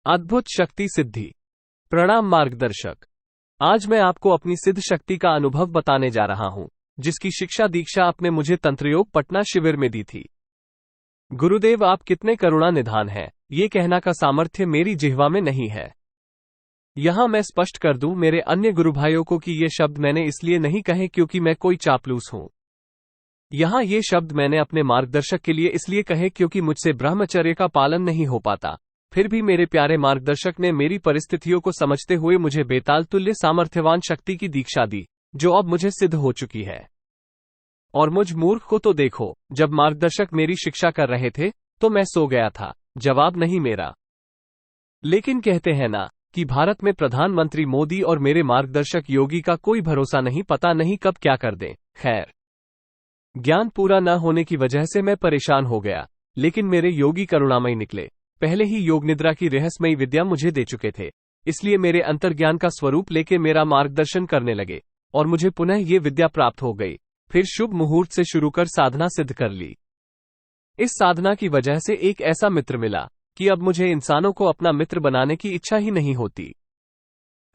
अद्भुत शक्ति सिद्धि। प्रणाम मार्गदर्शक। आज मैं आपको अपनी सिद्ध शक्ति का अनुभव बताने जा रहा हूं, जिसकी शिक्षा दीक्षा आपने मुझे तंत्रयोग पटना शिविर में दी थी। गुरुदेव, आप कितने करुणा निधान हैं, ये कहना का सामर्थ्य मेरी जिह्वा में नहीं है। यहां मैं स्पष्ट कर दूं मेरे अन्य गुरु भाइयों को कि ये शब्द मैंने इसलिए नहीं कहे क्योंकि मैं कोई चापलूस हूं। यहां ये शब्द मैंने अपने मार्गदर्शक के लिए इसलिए कहे क्योंकि मुझसे ब्रह्मचर्य का पालन नहीं हो पाता। फिर भी मेरे प्यारे मार्गदर्शक ने मेरी परिस्थितियों को समझते हुए मुझे बेताल तुल्य सामर्थ्यवान शक्ति की दीक्षा दी, जो अब मुझे सिद्ध हो चुकी है। और मुझ मूर्ख को तो देखो, जब मार्गदर्शक मेरी शिक्षा कर रहे थे तो मैं सो गया था। जवाब नहीं मेरा। लेकिन कहते हैं ना कि भारत में प्रधानमंत्री मोदी और मेरे मार्गदर्शक योगी का कोई भरोसा नहीं, पता नहीं कब क्या कर दें। खैर, ज्ञान पूरा न होने की वजह से मैं परेशान हो गया, लेकिन मेरे योगी करुणामयी निकले। पहले ही योग निद्रा की रहस्यमयी विद्या मुझे दे चुके थे, इसलिए मेरे अंतर्ज्ञान का स्वरूप लेके मेरा मार्गदर्शन करने लगे और मुझे पुनः ये विद्या प्राप्त हो गई। फिर शुभ मुहूर्त से शुरू कर साधना सिद्ध कर ली। इस साधना की वजह से एक ऐसा मित्र मिला कि अब मुझे इंसानों को अपना मित्र बनाने की इच्छा ही नहीं होती।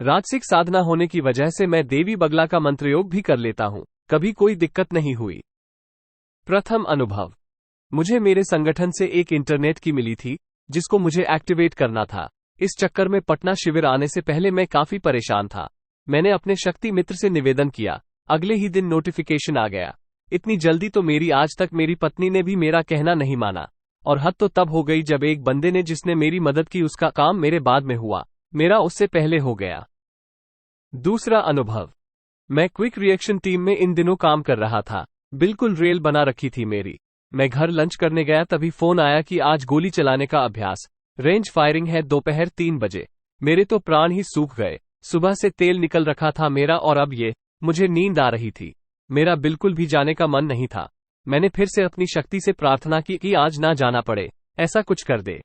राजसिक साधना होने की वजह से मैं देवी बगला का मंत्रयोग भी कर लेता हूं, कभी कोई दिक्कत नहीं हुई। प्रथम अनुभव, मुझे मेरे संगठन से एक इंटरनेट की मिली थी जिसको मुझे एक्टिवेट करना था। इस चक्कर में पटना शिविर आने से पहले मैं काफी परेशान था। मैंने अपने शक्ति मित्र से निवेदन किया, अगले ही दिन नोटिफिकेशन आ गया। इतनी जल्दी तो मेरी आज तक मेरी पत्नी ने भी मेरा कहना नहीं माना, और हद तो तब हो गई जब एक बंदे ने जिसने मेरी मदद की उसका काम मेरे बाद में हुआ, मेरा उससे पहले हो गया। दूसरा अनुभव, मैं क्विक रिएक्शन टीम में इन दिनों काम कर रहा था। बिल्कुल रेल बना रखी थी मेरी। मैं घर लंच करने गया तभी फोन आया कि आज गोली चलाने का अभ्यास, रेंज फायरिंग है दोपहर 3 बजे। मेरे तो प्राण ही सूख गए। सुबह से तेल निकल रखा था मेरा और अब ये, मुझे नींद आ रही थी। मेरा बिल्कुल भी जाने का मन नहीं था। मैंने फिर से अपनी शक्ति से प्रार्थना की कि आज ना जाना पड़े, ऐसा कुछ कर दे।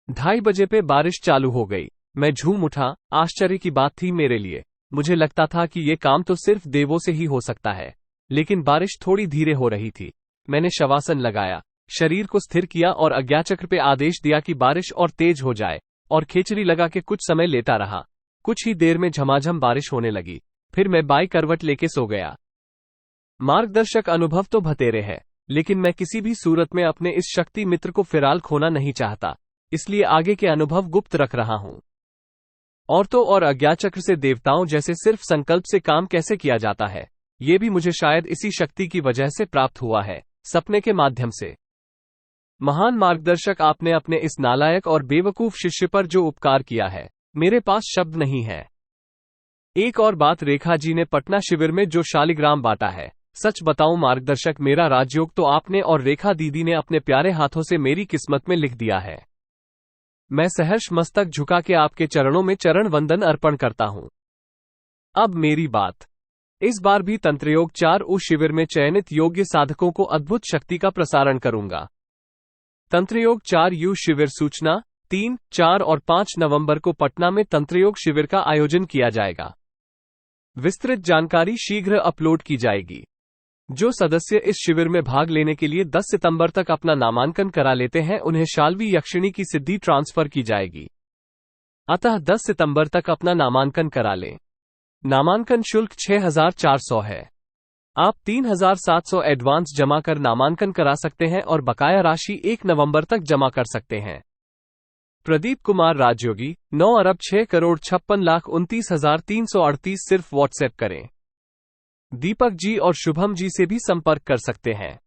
2:30 बजे पे बारिश चालू हो गई। मैं झूम उठा। आश्चर्य की बात थी मेरे लिए। मुझे लगता था कि ये काम तो सिर्फ देवों से ही हो सकता है, लेकिन बारिश थोड़ी धीरे हो रही थी। मैंने शवासन लगाया, शरीर को स्थिर किया और आज्ञाचक्र पे आदेश दिया कि बारिश और तेज हो जाए, और खेचरी लगा के कुछ समय लेटा रहा। कुछ ही देर में झमाझम बारिश होने लगी। फिर मैं बाई करवट लेके सो गया। मार्गदर्शक अनुभव तो भतेरे है, लेकिन मैं किसी भी सूरत में अपने इस शक्ति मित्र को फिलहाल खोना नहीं चाहता, इसलिए आगे के अनुभव गुप्त रख रहा हूं। और तो और आज्ञाचक्र से देवताओं जैसे सिर्फ संकल्प से काम कैसे किया जाता है, ये भी मुझे शायद इसी शक्ति की वजह से प्राप्त हुआ है, सपने के माध्यम से। महान मार्गदर्शक, आपने अपने इस नालायक और बेवकूफ शिष्य पर जो उपकार किया है, मेरे पास शब्द नहीं है। एक और बात, रेखा जी ने पटना शिविर में जो शालिग्राम बांटा है, सच बताऊं मार्गदर्शक, मेरा राजयोग तो आपने और रेखा दीदी ने अपने प्यारे हाथों से मेरी किस्मत में लिख दिया है। मैं सहर्ष मस्तक झुका के आपके चरणों में चरण वंदन अर्पण करता हूं। अब मेरी बात। इस बार भी तंत्रयोग 4 शिविर में चयनित योग्य साधकों को अद्भुत शक्ति का प्रसारण करूंगा। तंत्रयोग 4 शिविर सूचना 3, 4 और 5 नवंबर को पटना में तंत्रयोग शिविर का आयोजन किया जाएगा। विस्तृत जानकारी शीघ्र अपलोड की जाएगी। जो सदस्य इस शिविर में भाग लेने के लिए 10 सितंबर तक अपना नामांकन करा लेते हैं, उन्हें शाल्वी यक्षिणी की सिद्धि ट्रांसफर की जाएगी। अतः 10 सितंबर तक अपना नामांकन करा लें। नामांकन शुल्क 6400 है। आप 3700 एडवांस जमा कर नामांकन करा सकते हैं और बकाया राशि 1 नवंबर तक जमा कर सकते हैं। प्रदीप कुमार राजयोगी, 9,06,56,29,338, सिर्फ व्हाट्सएप करें। दीपक जी और शुभम जी से भी संपर्क कर सकते हैं।